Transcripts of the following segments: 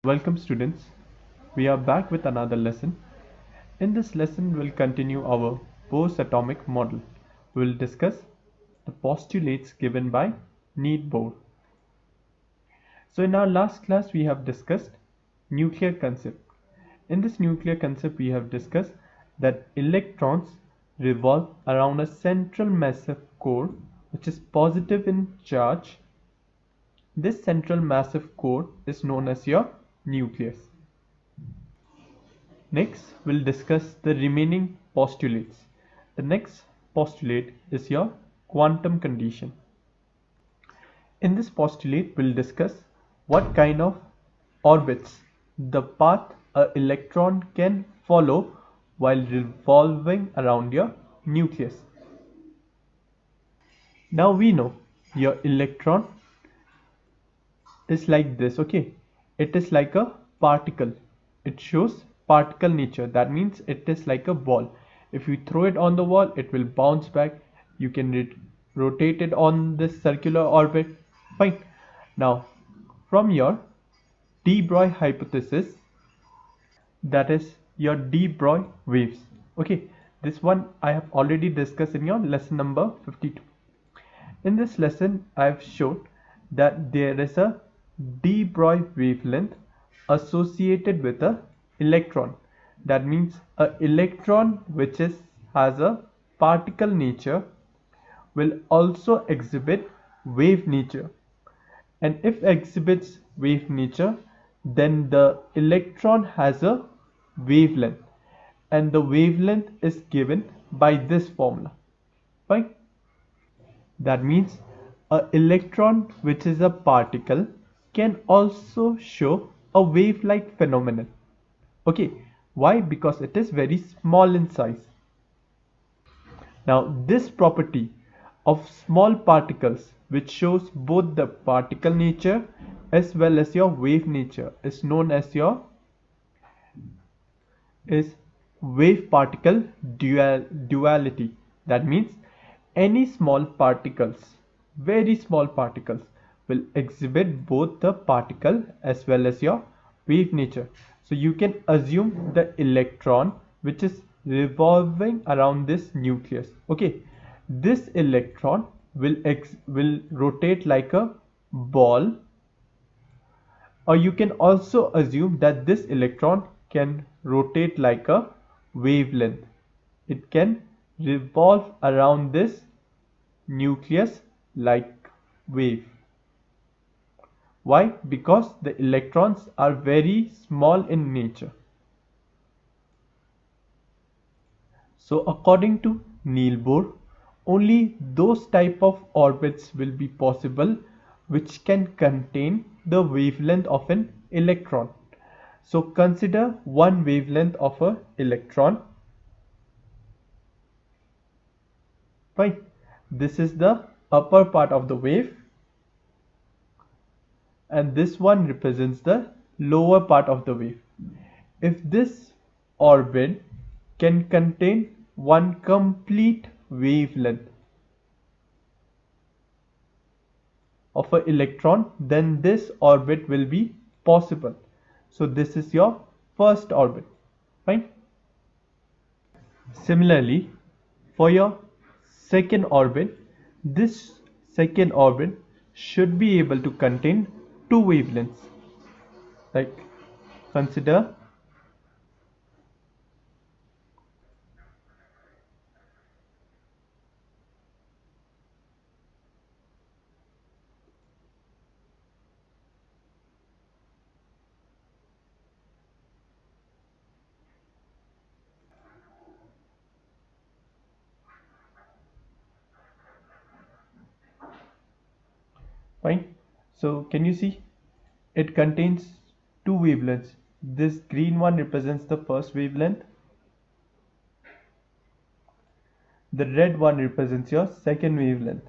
Welcome students, we are back with another lesson. In this lesson we'll continue our Bohr-atomic model. We will discuss the postulates given by Niels Bohr. So in our last class we have discussed nuclear concept. In this nuclear concept we have discussed that electrons revolve around a central massive core which is positive in charge. This central massive core is known as your nucleus. Next, we'll discuss the remaining postulates. The next postulate is your quantum condition. In this postulate, we'll discuss what kind of orbits the path an electron can follow while revolving around your nucleus. Now we know your electron is like this, okay? It is like a particle. It shows particle nature. That means it is like a ball. If you throw it on the wall, it will bounce back. You can rotate it on this circular orbit. Fine. Now, from your de Broglie hypothesis, that is your de Broglie waves. Okay, this one I have already discussed in your lesson number 52. In this lesson, I have shown that there is a de Broglie wavelength associated with a electron. That means a electron which has a particle nature will also exhibit wave nature, and if exhibits wave nature, then the electron has a wavelength, and the wavelength is given by this formula. Fine. That means a electron which is a particle can also show a wave-like phenomenon. Okay, why? Because it is very small in size. Now this property of small particles which shows both the particle nature as well as your wave nature is known as your wave particle duality. That means any small particles, very small particles, will exhibit both the particle as well as your wave nature. So you can assume the electron which is revolving around this nucleus. Okay, this electron will rotate like a ball, or you can also assume that this electron can rotate like a wavelength. It can revolve around this nucleus like wave. Why? Because the electrons are very small in nature. So according to Niels Bohr, only those type of orbits will be possible which can contain the wavelength of an electron. So consider one wavelength of an electron. Fine. This is the upper part of the wave, and this one represents the lower part of the wave. If this orbit can contain one complete wavelength of an electron, then this orbit will be possible. So this is your first orbit. Fine. Similarly, for your second orbit, this second orbit should be able to contain two wavelengths. Like consider fine. So can you see it contains two wavelengths. This green one represents the first wavelength. The red one represents your second wavelength.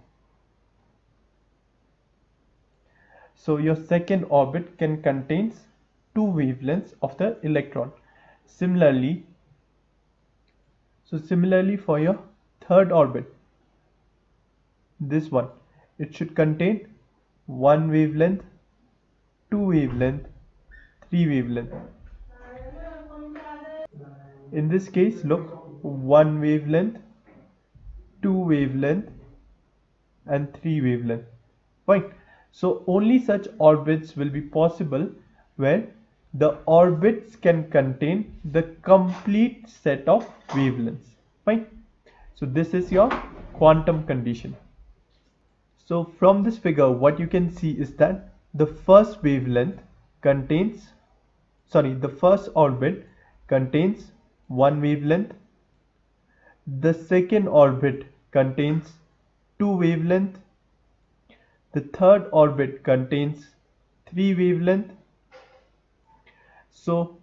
So your second orbit can contains two wavelengths of the electron. Similarly for your third orbit, this one, it should contain one wavelength, two wavelength, 3 wavelength. In this case, look, 1 wavelength, 2 wavelength and 3 wavelength. Fine. So only such orbits will be possible where the orbits can contain the complete set of wavelengths. Fine. So this is your quantum condition. So from this figure, what you can see is that the first wavelength contains, the first orbit contains 1 wavelength. The second orbit contains 2 wavelength. The third orbit contains 3 wavelength. So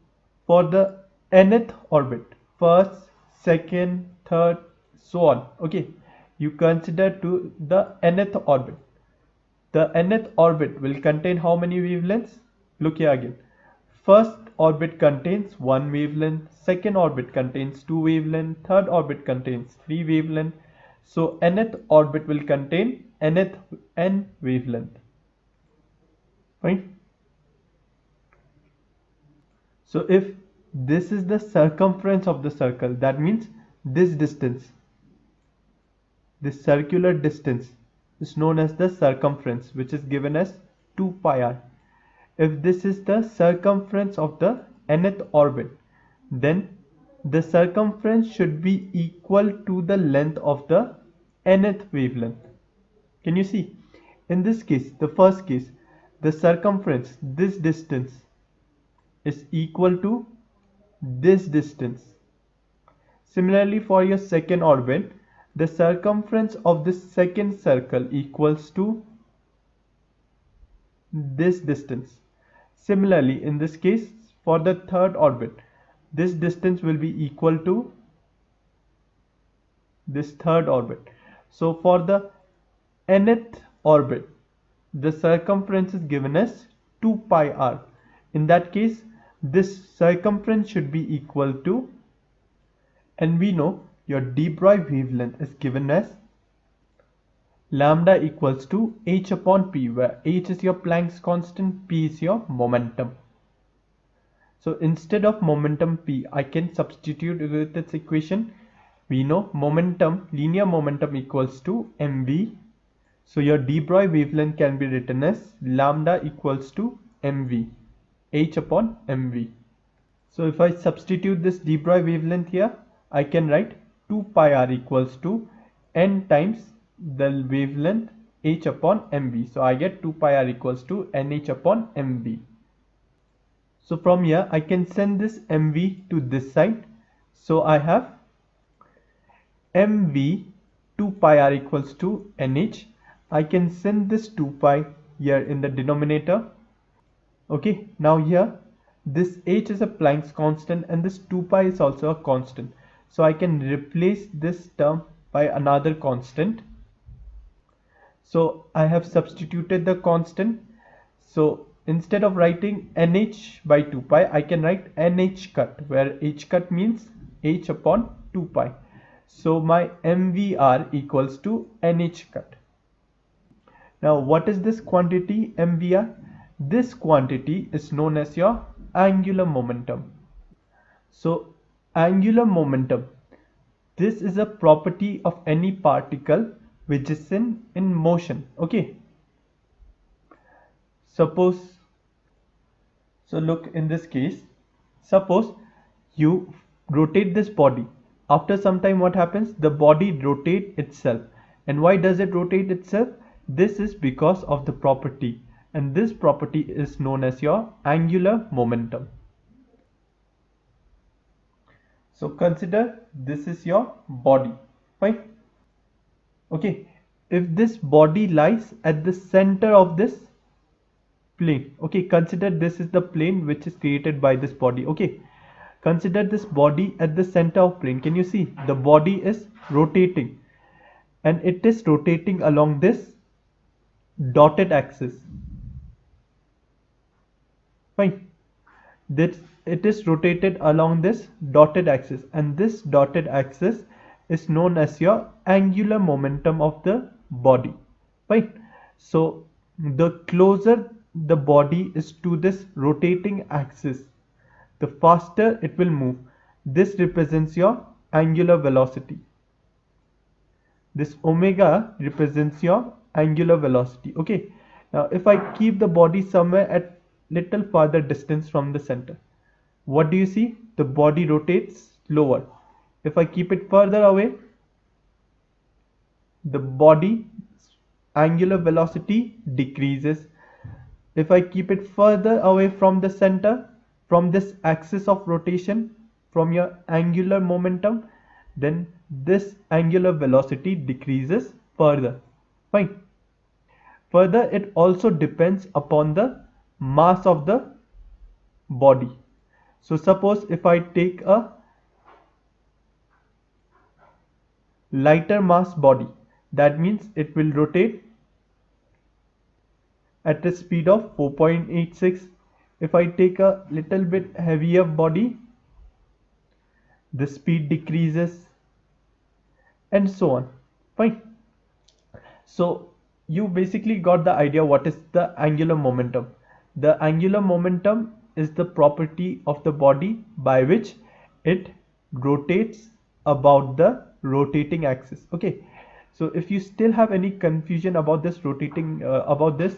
for the nth orbit, first, second, third, so on. Okay, you consider to the nth orbit. The nth orbit will contain how many wavelengths? Look here again. First orbit contains 1 wavelength, second orbit contains 2 wavelength, third orbit contains 3 wavelength. So nth orbit will contain n wavelength. Right? So if this is the circumference of the circle, that means this distance, this circular distance is known as the circumference, which is given as 2 pi r. If this is the circumference of the nth orbit, then the circumference should be equal to the length of the nth wavelength. Can you see? In this case, the first case, the circumference, this distance, is equal to this distance. Similarly, for your second orbit, the circumference of the second circle equals to this distance. Similarly, in this case, for the third orbit, this distance will be equal to this third orbit. So for the nth orbit, the circumference is given as 2 pi r. In that case, this circumference should be equal to, and we know your de Broglie wavelength is given as lambda equals to h upon p, where h is your Planck's constant, p is your momentum. So instead of momentum p, I can substitute with its equation. We know momentum, linear momentum equals to mv. So your de Broglie wavelength can be written as lambda equals to mv, h upon mv. So if I substitute this de Broglie wavelength here, I can write 2 pi r equals to n times the wavelength h upon mv. So I get 2 pi r equals to nh upon mv. So from here I can send this mv to this side. So I have mv 2 pi r equals to nh. I can send this 2 pi here in the denominator. Okay, now here this h is a Planck's constant and this 2 pi is also a constant. So I can replace this term by another constant. So I have substituted the constant. So instead of writing nh by 2 pi, I can write nh cut, where h cut means h upon 2 pi. So my mvr equals to nh cut. Now what is this quantity mvr? This quantity is known as your angular momentum. So angular momentum, this is a property of any particle which is in motion. Okay, suppose, so look, in this case, suppose you rotate this body. After some time, what happens? The body rotates itself. And why does it rotate itself? This is because of the property, and this property is known as your angular momentum. So consider this is your body, fine. Okay, if this body lies at the center of this plane, okay, consider this is the plane which is created by this body. Okay, consider this body at the center of plane. Can you see the body is rotating, and it is rotating along this dotted axis, fine. That it is rotated along this dotted axis, and this dotted axis is known as your angular momentum of the body, right? So the closer the body is to this rotating axis, the faster it will move. This represents your angular velocity. This omega represents your angular velocity. Okay. Now if I keep the body somewhere at little farther distance from the center, what do you see? The body rotates slower. If I keep it further away, the body angular velocity decreases. If I keep it further away from the center, from this axis of rotation, from your angular momentum, then this angular velocity decreases further. Fine. Further, it also depends upon the mass of the body. So suppose if I take a lighter mass body, that means it will rotate at a speed of 4.86. If I take a little bit heavier body, the speed decreases, and so on. Fine. So you basically got the idea what is the angular momentum. The angular momentum is the property of the body by which it rotates about the rotating axis. Okay. So if you still have any confusion about this about this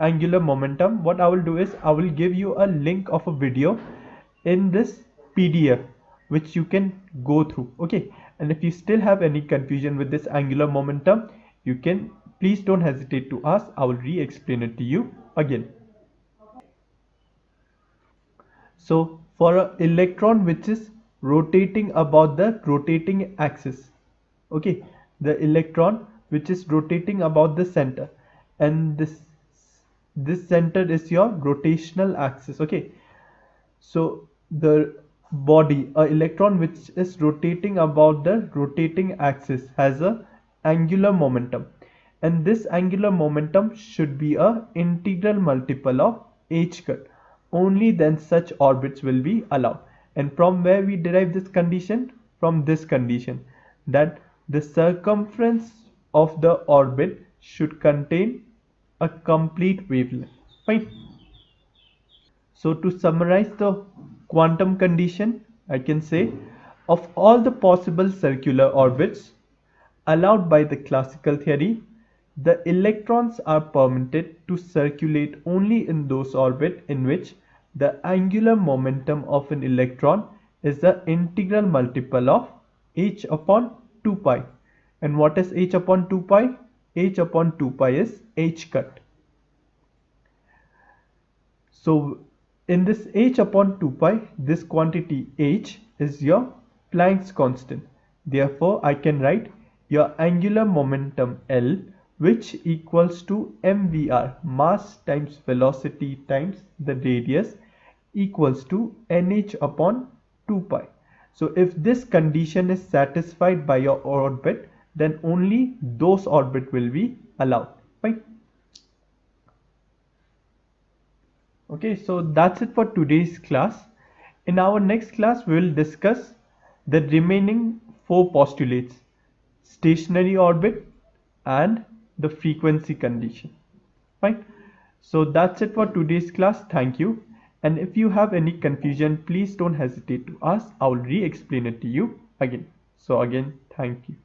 angular momentum, what I will do is I will give you a link of a video in this PDF which you can go through. Okay. And if you still have any confusion with this angular momentum, you can please don't hesitate to ask. I will re-explain it to you again. So for an electron which is rotating about the rotating axis, okay, the electron which is rotating about the center, and this center is your rotational axis. Okay, so the body, a electron which is rotating about the rotating axis, has a angular momentum, and this angular momentum should be a integral multiple of h cut. Only then such orbits will be allowed. And from where we derive this condition? From this condition, that the circumference of the orbit should contain a complete wavelength. Fine. So to summarize the quantum condition, I can say of all the possible circular orbits allowed by the classical theory, the electrons are permitted to circulate only in those orbits in which the angular momentum of an electron is the integral multiple of h upon 2 pi. And what is h upon 2 pi? H upon 2 pi is h cut. So in this h upon 2 pi, this quantity h is your Planck's constant. Therefore, I can write your angular momentum L, which equals to mvr, mass times velocity times the radius, equals to nh upon 2 pi. So if this condition is satisfied by your orbit, then only those orbit will be allowed. Fine. Okay, so that's it for today's class. In our next class, we will discuss the remaining 4 postulates: stationary orbit and the frequency condition. Fine. So that's it for today's class. Thank you. And if you have any confusion, please don't hesitate to ask. I will re-explain it to you again. So again, thank you.